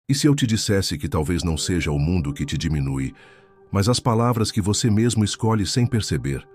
E se eu te dissesse que talvez não seja o mundo que te diminui, mas as palavras que você mesmo escolhe sem perceber?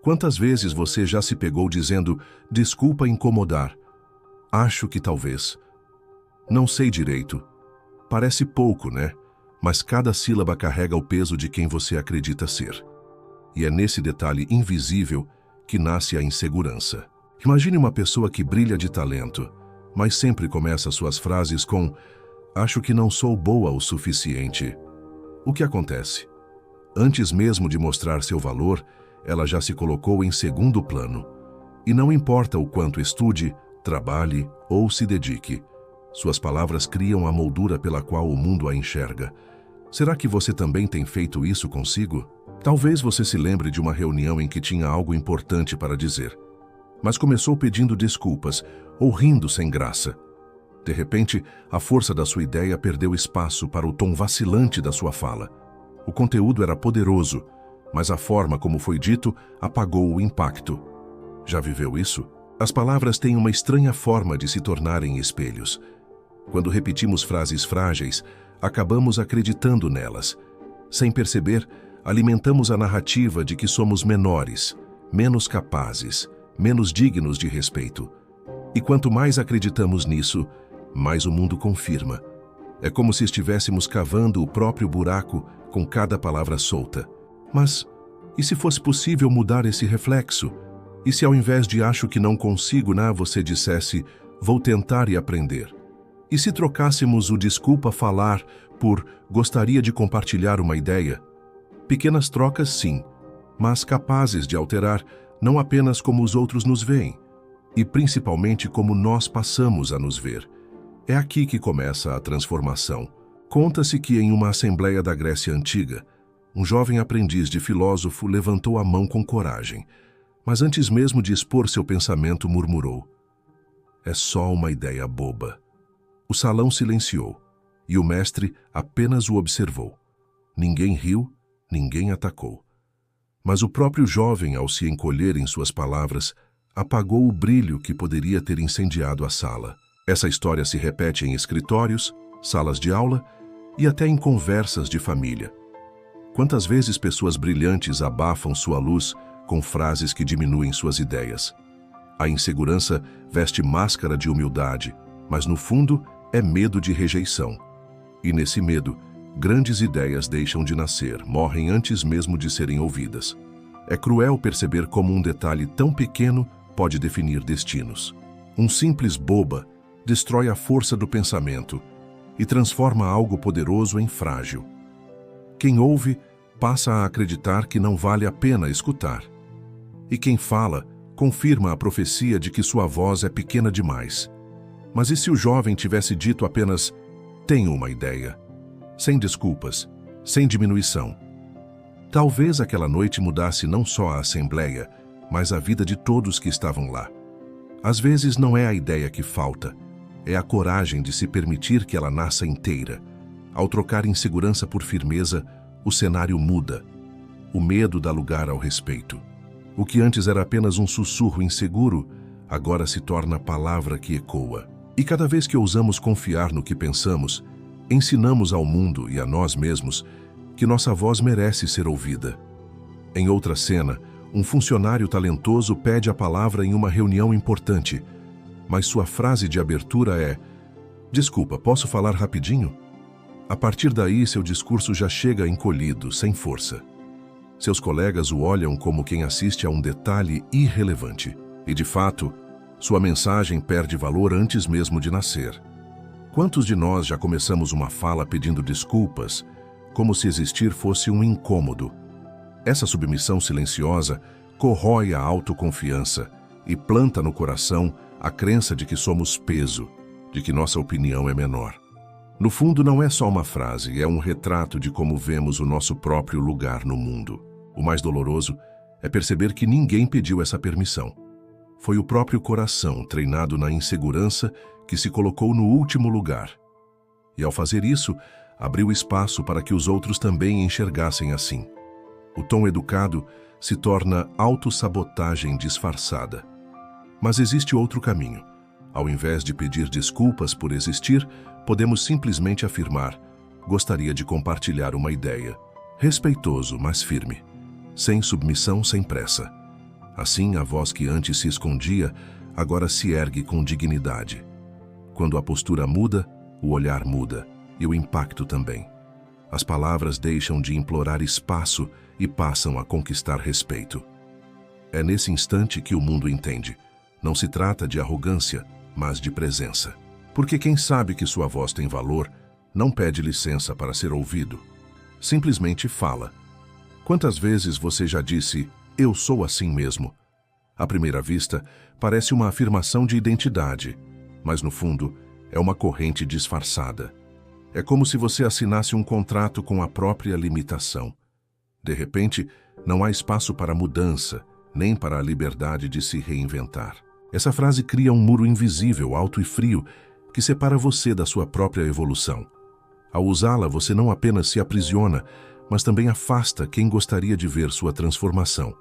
Quantas vezes você já se pegou dizendo, desculpa incomodar? Acho que talvez. Não sei direito. Parece pouco, né? Mas cada sílaba carrega o peso de quem você acredita ser. E é nesse detalhe invisível que nasce a insegurança. Imagine uma pessoa que brilha de talento, mas sempre começa suas frases com acho que não sou boa o suficiente. O que acontece? Antes mesmo de mostrar seu valor, ela já se colocou em segundo plano. E não importa o quanto estude, trabalhe ou se dedique, suas palavras criam a moldura pela qual o mundo a enxerga. Será que você também tem feito isso consigo? Talvez você se lembre de uma reunião em que tinha algo importante para dizer, mas começou pedindo desculpas ou rindo sem graça. De repente, a força da sua ideia perdeu espaço para o tom vacilante da sua fala. O conteúdo era poderoso, mas a forma como foi dito apagou o impacto. Já viveu isso? As palavras têm uma estranha forma de se tornarem espelhos. Quando repetimos frases frágeis, acabamos acreditando nelas. Sem perceber, alimentamos a narrativa de que somos menores, menos capazes, menos dignos de respeito. E quanto mais acreditamos nisso, mais o mundo confirma. É como se estivéssemos cavando o próprio buraco com cada palavra solta. Mas, e se fosse possível mudar esse reflexo? E se ao invés de acho que não consigo, você dissesse, vou tentar e aprender? E se trocássemos o desculpa falar por gostaria de compartilhar uma ideia? Pequenas trocas, sim, mas capazes de alterar não apenas como os outros nos veem, e principalmente como nós passamos a nos ver. É aqui que começa a transformação. Conta-se que em uma assembleia da Grécia Antiga, um jovem aprendiz de filósofo levantou a mão com coragem, mas antes mesmo de expor seu pensamento murmurou: é só uma ideia boba. O salão silenciou, e o mestre apenas o observou. Ninguém riu, ninguém atacou. Mas o próprio jovem, ao se encolher em suas palavras, apagou o brilho que poderia ter incendiado a sala. Essa história se repete em escritórios, salas de aula e até em conversas de família. Quantas vezes pessoas brilhantes abafam sua luz com frases que diminuem suas ideias? A insegurança veste máscara de humildade, mas no fundo é medo de rejeição. E nesse medo, grandes ideias deixam de nascer, morrem antes mesmo de serem ouvidas. É cruel perceber como um detalhe tão pequeno pode definir destinos. Um simples boba destrói a força do pensamento e transforma algo poderoso em frágil. Quem ouve passa a acreditar que não vale a pena escutar. E quem fala confirma a profecia de que sua voz é pequena demais. Mas e se o jovem tivesse dito apenas, tenho uma ideia, sem desculpas, sem diminuição? Talvez aquela noite mudasse não só a assembleia, mas a vida de todos que estavam lá. Às vezes não é a ideia que falta, é a coragem de se permitir que ela nasça inteira. Ao trocar insegurança por firmeza, o cenário muda. O medo dá lugar ao respeito. O que antes era apenas um sussurro inseguro, agora se torna palavra que ecoa. E cada vez que ousamos confiar no que pensamos, ensinamos ao mundo e a nós mesmos que nossa voz merece ser ouvida. Em outra cena, um funcionário talentoso pede a palavra em uma reunião importante, mas sua frase de abertura é: desculpa, posso falar rapidinho? A partir daí, seu discurso já chega encolhido, sem força. Seus colegas o olham como quem assiste a um detalhe irrelevante. E, de fato, sua mensagem perde valor antes mesmo de nascer. Quantos de nós já começamos uma fala pedindo desculpas, como se existir fosse um incômodo? Essa submissão silenciosa corrói a autoconfiança e planta no coração a crença de que somos peso, de que nossa opinião é menor. No fundo, não é só uma frase, é um retrato de como vemos o nosso próprio lugar no mundo. O mais doloroso é perceber que ninguém pediu essa permissão. Foi o próprio coração, treinado na insegurança, que se colocou no último lugar. E ao fazer isso, abriu espaço para que os outros também enxergassem assim. O tom educado se torna autossabotagem disfarçada. Mas existe outro caminho. Ao invés de pedir desculpas por existir, podemos simplesmente afirmar: gostaria de compartilhar uma ideia. Respeitoso, mas firme. Sem submissão, sem pressa. Assim, a voz que antes se escondia, agora se ergue com dignidade. Quando a postura muda, o olhar muda, e o impacto também. As palavras deixam de implorar espaço e passam a conquistar respeito. É nesse instante que o mundo entende. Não se trata de arrogância, mas de presença. Porque quem sabe que sua voz tem valor, não pede licença para ser ouvido. Simplesmente fala. Quantas vezes você já disse, eu sou assim mesmo? À primeira vista, parece uma afirmação de identidade, mas no fundo, é uma corrente disfarçada. É como se você assinasse um contrato com a própria limitação. De repente, não há espaço para mudança, nem para a liberdade de se reinventar. Essa frase cria um muro invisível, alto e frio, que separa você da sua própria evolução. Ao usá-la, você não apenas se aprisiona, mas também afasta quem gostaria de ver sua transformação.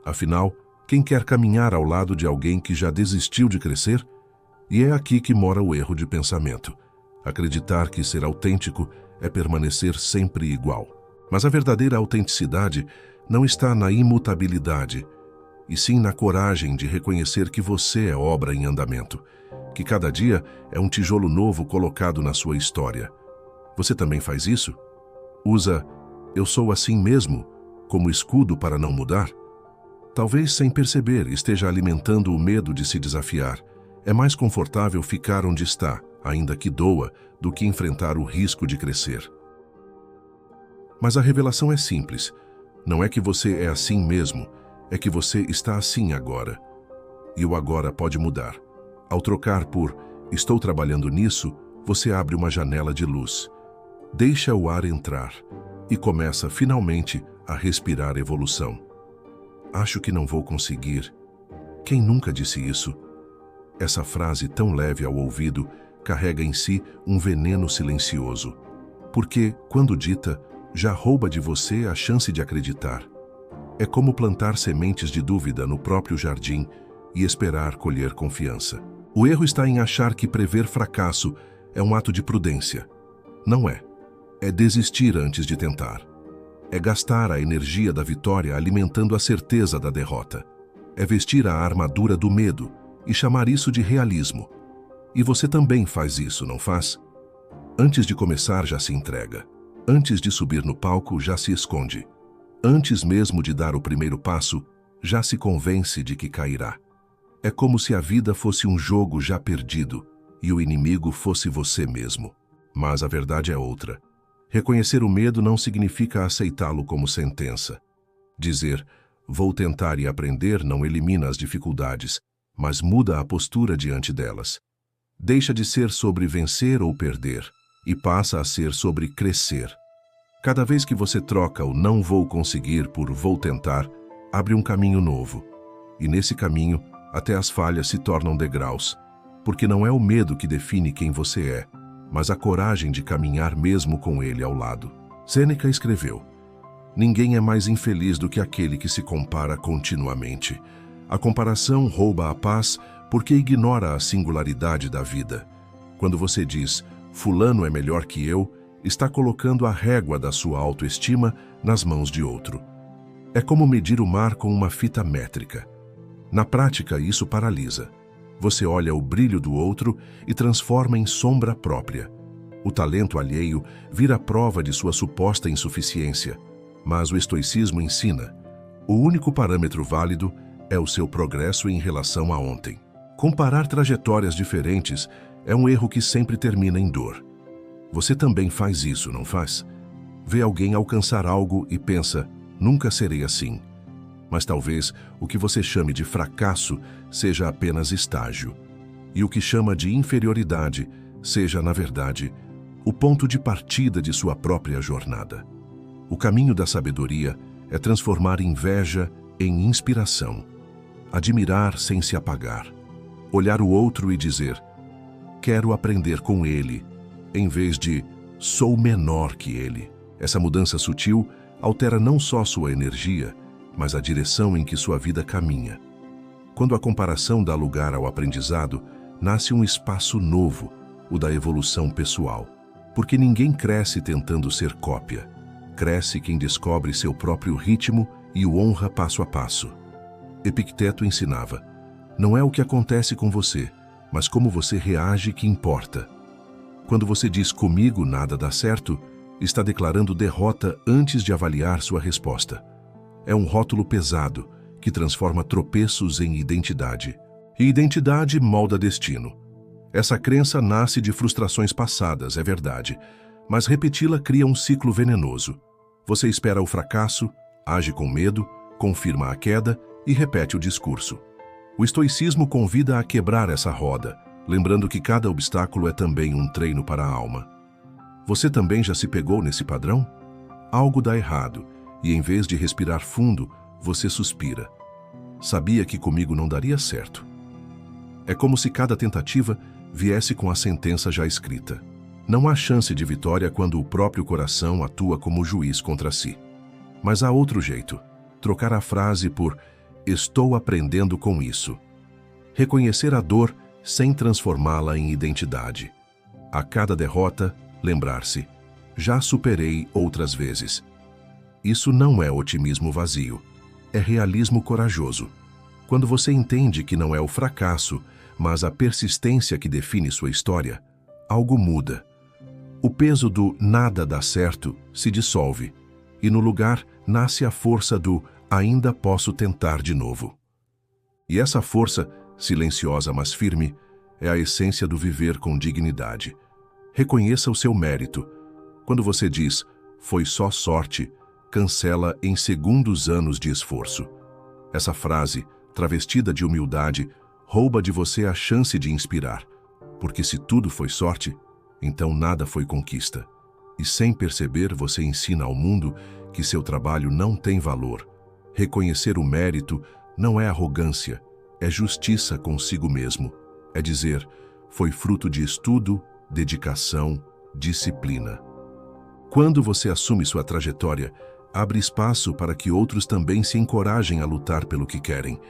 Afinal, quem quer caminhar ao lado de alguém que já desistiu de crescer? E é aqui que mora o erro de pensamento. Acreditar que ser autêntico é permanecer sempre igual. Mas a verdadeira autenticidade não está na imutabilidade, e sim na coragem de reconhecer que você é obra em andamento, que cada dia é um tijolo novo colocado na sua história. Você também faz isso? Usa "eu sou assim mesmo" como escudo para não mudar? Talvez sem perceber esteja alimentando o medo de se desafiar. É mais confortável ficar onde está, ainda que doa, do que enfrentar o risco de crescer. Mas a revelação é simples. Não é que você é assim mesmo, é que você está assim agora. E o agora pode mudar. Ao trocar por "estou trabalhando nisso", você abre uma janela de luz. Deixa o ar entrar e começa finalmente a respirar evolução. Acho que não vou conseguir. Quem nunca disse isso? Essa frase tão leve ao ouvido carrega em si um veneno silencioso, porque, quando dita, já rouba de você a chance de acreditar. É como plantar sementes de dúvida no próprio jardim e esperar colher confiança. O erro está em achar que prever fracasso é um ato de prudência. Não é. É desistir antes de tentar. É gastar a energia da vitória alimentando a certeza da derrota. É vestir a armadura do medo e chamar isso de realismo. E você também faz isso, não faz? Antes de começar, já se entrega. Antes de subir no palco, já se esconde. Antes mesmo de dar o primeiro passo, já se convence de que cairá. É como se a vida fosse um jogo já perdido e o inimigo fosse você mesmo. Mas a verdade é outra. Reconhecer o medo não significa aceitá-lo como sentença. Dizer, vou tentar e aprender, não elimina as dificuldades, mas muda a postura diante delas. Deixa de ser sobre vencer ou perder e passa a ser sobre crescer. Cada vez que você troca o "não vou conseguir" por "vou tentar", abre um caminho novo. E nesse caminho, até as falhas se tornam degraus, porque não é o medo que define quem você é, mas a coragem de caminhar mesmo com ele ao lado. Sêneca escreveu: "Ninguém é mais infeliz do que aquele que se compara continuamente. A comparação rouba a paz porque ignora a singularidade da vida. Quando você diz, fulano é melhor que eu, está colocando a régua da sua autoestima nas mãos de outro. É como medir o mar com uma fita métrica. Na prática, isso paralisa. Você olha o brilho do outro e transforma em sombra própria. O talento alheio vira prova de sua suposta insuficiência. Mas o estoicismo ensina: o único parâmetro válido é o seu progresso em relação a ontem. Comparar trajetórias diferentes é um erro que sempre termina em dor. Você também faz isso, não faz? Vê alguém alcançar algo e pensa, nunca serei assim. Mas talvez o que você chame de fracasso seja apenas estágio. E o que chama de inferioridade seja, na verdade, o ponto de partida de sua própria jornada. O caminho da sabedoria é transformar inveja em inspiração. Admirar sem se apagar. Olhar o outro e dizer, quero aprender com ele, em vez de, sou menor que ele. Essa mudança sutil altera não só sua energia, mas a direção em que sua vida caminha. Quando a comparação dá lugar ao aprendizado, nasce um espaço novo, o da evolução pessoal. Porque ninguém cresce tentando ser cópia. Cresce quem descobre seu próprio ritmo e o honra passo a passo. Epicteto ensinava: não é o que acontece com você, mas como você reage que importa. Quando você diz comigo nada dá certo, está declarando derrota antes de avaliar sua resposta. É um rótulo pesado que transforma tropeços em identidade. E identidade molda destino. Essa crença nasce de frustrações passadas, é verdade, mas repeti-la cria um ciclo venenoso. Você espera o fracasso, age com medo, confirma a queda e repete o discurso. O estoicismo convida a quebrar essa roda, lembrando que cada obstáculo é também um treino para a alma. Você também já se pegou nesse padrão? Algo dá errado, e em vez de respirar fundo, você suspira. Sabia que comigo não daria certo. É como se cada tentativa viesse com a sentença já escrita. Não há chance de vitória quando o próprio coração atua como juiz contra si. Mas há outro jeito: trocar a frase por "estou aprendendo com isso". Reconhecer a dor sem transformá-la em identidade. A cada derrota, lembrar-se: já superei outras vezes. Isso não é otimismo vazio, é realismo corajoso. Quando você entende que não é o fracasso, mas a persistência que define sua história, algo muda. O peso do nada dá certo se dissolve, e no lugar nasce a força do ainda posso tentar de novo. E essa força, silenciosa mas firme, é a essência do viver com dignidade. Reconheça o seu mérito. Quando você diz, foi só sorte, cancela em segundos anos de esforço. Essa frase, travestida de humildade, rouba de você a chance de inspirar. Porque se tudo foi sorte, então nada foi conquista. E sem perceber, você ensina ao mundo que seu trabalho não tem valor. Reconhecer o mérito não é arrogância, é justiça consigo mesmo. É dizer, foi fruto de estudo, dedicação, disciplina. Quando você assume sua trajetória, abre espaço para que outros também se encorajem a lutar pelo que querem.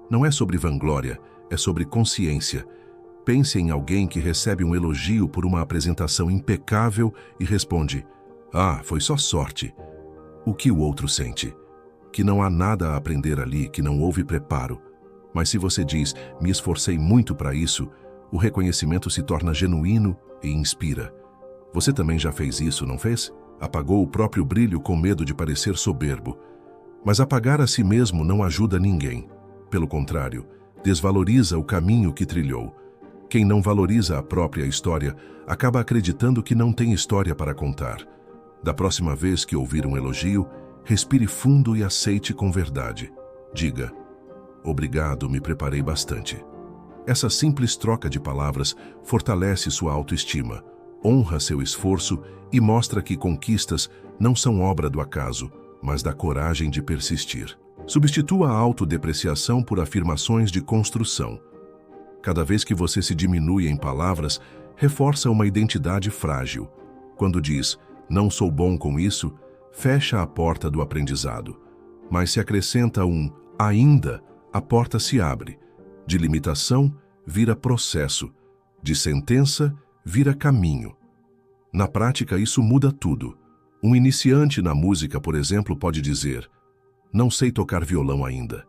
Não é sobre vanglória, é sobre consciência. Pense em alguém que recebe um elogio por uma apresentação impecável e responde, "Ah, foi só sorte." O que o outro sente? Que não há nada a aprender ali, que não houve preparo. Mas se você diz, "Me esforcei muito para isso", o reconhecimento se torna genuíno e inspira. Você também já fez isso, não fez? Apagou o próprio brilho com medo de parecer soberbo. Mas apagar a si mesmo não ajuda ninguém. Pelo contrário, desvaloriza o caminho que trilhou. Quem não valoriza a própria história acaba acreditando que não tem história para contar. Da próxima vez que ouvir um elogio, respire fundo e aceite com verdade. Diga, "Obrigado, me preparei bastante." Essa simples troca de palavras fortalece sua autoestima, honra seu esforço e mostra que conquistas não são obra do acaso, mas da coragem de persistir. Substitua a autodepreciação por afirmações de construção. Cada vez que você se diminui em palavras, reforça uma identidade frágil. Quando diz, "Não sou bom com isso", fecha a porta do aprendizado. Mas se acrescenta um "ainda", a porta se abre. De limitação, vira processo. De sentença, vira caminho. Na prática, isso muda tudo. Um iniciante na música, por exemplo, pode dizer, "Não sei tocar violão ainda."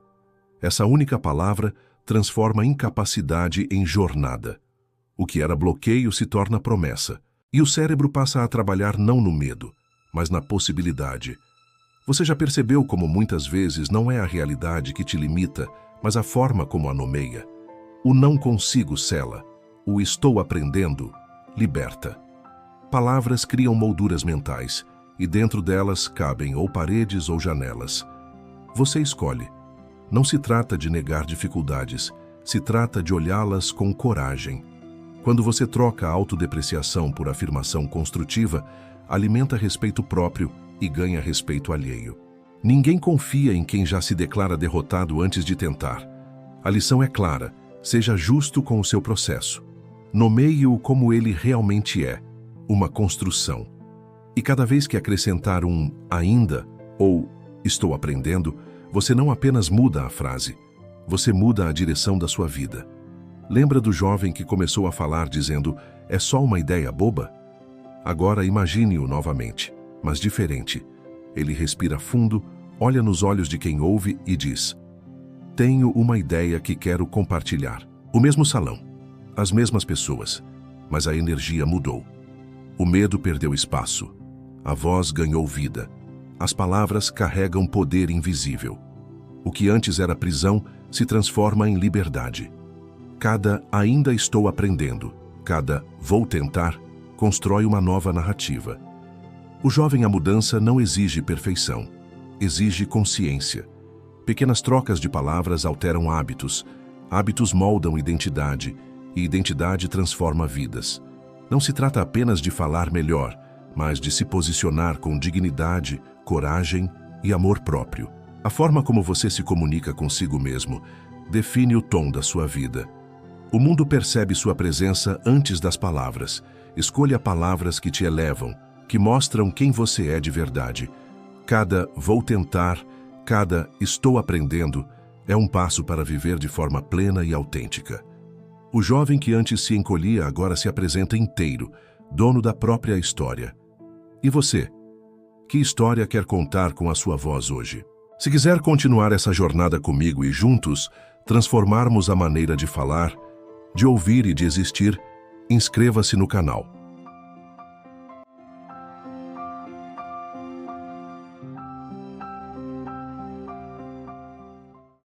Essa única palavra transforma incapacidade em jornada. O que era bloqueio se torna promessa. E o cérebro passa a trabalhar não no medo, mas na possibilidade. Você já percebeu como muitas vezes não é a realidade que te limita, mas a forma como a nomeia? O "não consigo" cela, o "estou aprendendo" liberta. Palavras criam molduras mentais, e dentro delas cabem ou paredes ou janelas. Você escolhe. Não se trata de negar dificuldades, se trata de olhá-las com coragem. Quando você troca a autodepreciação por afirmação construtiva, alimenta respeito próprio e ganha respeito alheio. Ninguém confia em quem já se declara derrotado antes de tentar. A lição é clara, seja justo com o seu processo. Nomeie-o como ele realmente é, uma construção. E cada vez que acrescentar um "ainda" ou "estou aprendendo", você não apenas muda a frase, você muda a direção da sua vida. Lembra do jovem que começou a falar dizendo, é só uma ideia boba? Agora imagine-o novamente, mas diferente. Ele respira fundo, olha nos olhos de quem ouve e diz, tenho uma ideia que quero compartilhar. O mesmo salão, as mesmas pessoas, mas a energia mudou. O medo perdeu espaço. A voz ganhou vida. As palavras carregam poder invisível. O que antes era prisão se transforma em liberdade. Cada ainda estou aprendendo, cada vou tentar, constrói uma nova narrativa. O jovem à mudança não exige perfeição, exige consciência. Pequenas trocas de palavras alteram hábitos, hábitos moldam identidade, e identidade transforma vidas. Não se trata apenas de falar melhor, mas de se posicionar com dignidade, coragem e amor próprio. A forma como você se comunica consigo mesmo define o tom da sua vida. O mundo percebe sua presença antes das palavras. Escolha palavras que te elevam, que mostram quem você é de verdade. Cada vou tentar, cada estou aprendendo, é um passo para viver de forma plena e autêntica. O jovem que antes se encolhia agora se apresenta inteiro, dono da própria história. E você? Que história quer contar com a sua voz hoje? Se quiser continuar essa jornada comigo e juntos transformarmos a maneira de falar, de ouvir e de existir, inscreva-se no canal.